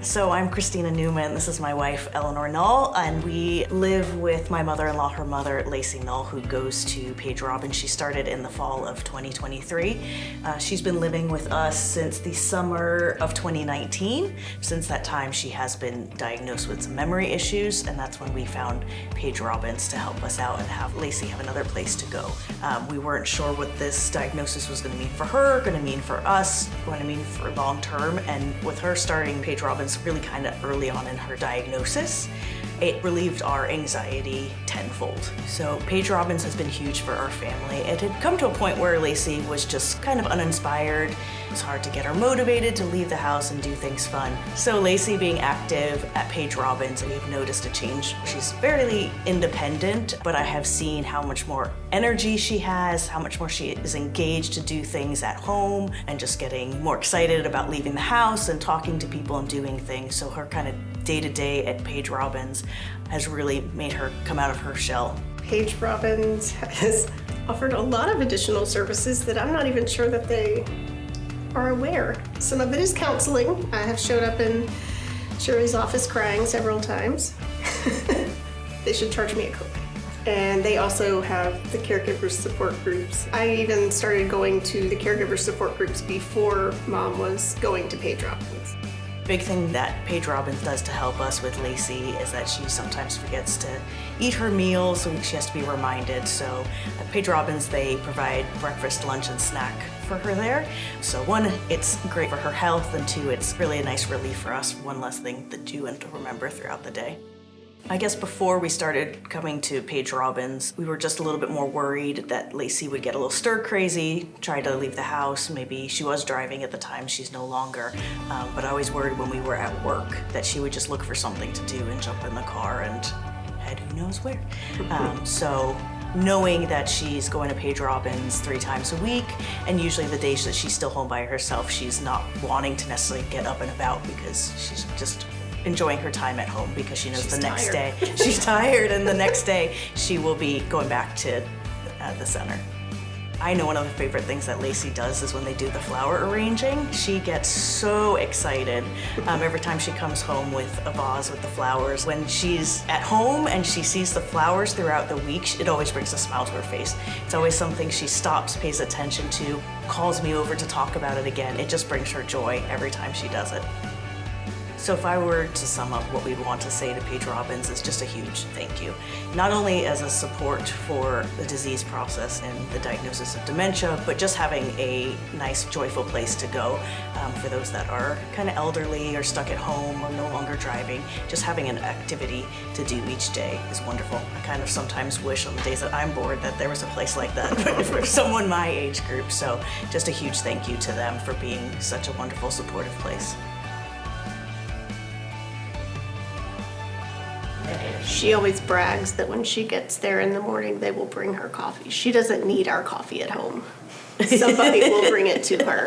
So I'm Christina Newman. This is my wife, Eleanor Null, and we live with my mother-in-law, her mother, Lacy Null, who goes to Paige Robbins. She started in the fall of 2023. She's been living with us since the summer of 2019. Since that time, she has been diagnosed with some memory issues, and that's when we found Paige Robbins to help us out and have Lacy have another place to go. We weren't sure what this diagnosis was going to mean for her, going to mean for us, going to mean for long term, and with her starting Paige Robbins really kind of early on in her diagnosis, it relieved our anxiety tenfold. So Paige Robbins has been huge for our family. It had come to a point where Lacy was just kind of uninspired. It was hard to get her motivated to leave the house and do things fun. So Lacy being active at Paige Robbins, we've noticed a change. She's fairly independent, but I have seen how much more energy she has, how much more she is engaged to do things at home and just getting more excited about leaving the house and talking to people and doing things. So her kind of day-to-day at Paige Robbins has really made her come out of her shell. Paige Robbins has offered a lot of additional services that I'm not even sure that they are aware. Some of it is counseling. I have showed up in Sherry's office crying several times. They should charge me a copay. And they also have the caregiver support groups. I even started going to the caregiver support groups before Mom was going to Paige Robbins. Big thing that Paige Robbins does to help us with Lacy is that she sometimes forgets to eat her meals, so she has to be reminded. So at Paige Robbins, they provide breakfast, lunch, and snack for her there. So one, it's great for her health, and two, it's really a nice relief for us, one less thing that you have to remember throughout the day. I guess before we started coming to Paige Robbins, we were just a little bit more worried that Lacy would get a little stir crazy, try to leave the house. Maybe she was driving at the time, she's no longer. But I always worried when we were at work that she would just look for something to do and jump in the car and head who knows where. So knowing that she's going to Paige Robbins 3 times a week, and usually the days that she's still home by herself, she's not wanting to necessarily get up and about because she's just enjoying her time at home because she knows she's the next tired. day she's tired, and the next day she will be going back to the center. I know one of the favorite things that Lacy does is when they do the flower arranging. She gets so excited every time she comes home with a vase with the flowers. When she's at home and she sees the flowers throughout the week, it always brings a smile to her face. It's always something she stops, pays attention to, calls me over to talk about it again. It just brings her joy every time she does it. So if I were to sum up what we'd want to say to Paige Robbins, is just a huge thank you. Not only as a support for the disease process and the diagnosis of dementia, but just having a nice, joyful place to go for those that are kind of elderly or stuck at home or no longer driving. Just having an activity to do each day is wonderful. I kind of sometimes wish on the days that I'm bored that there was a place like that for someone my age group. So just a huge thank you to them for being such a wonderful, supportive place. She always brags that when she gets there in the morning, they will bring her coffee. She doesn't need our coffee at home. Somebody will bring it to her.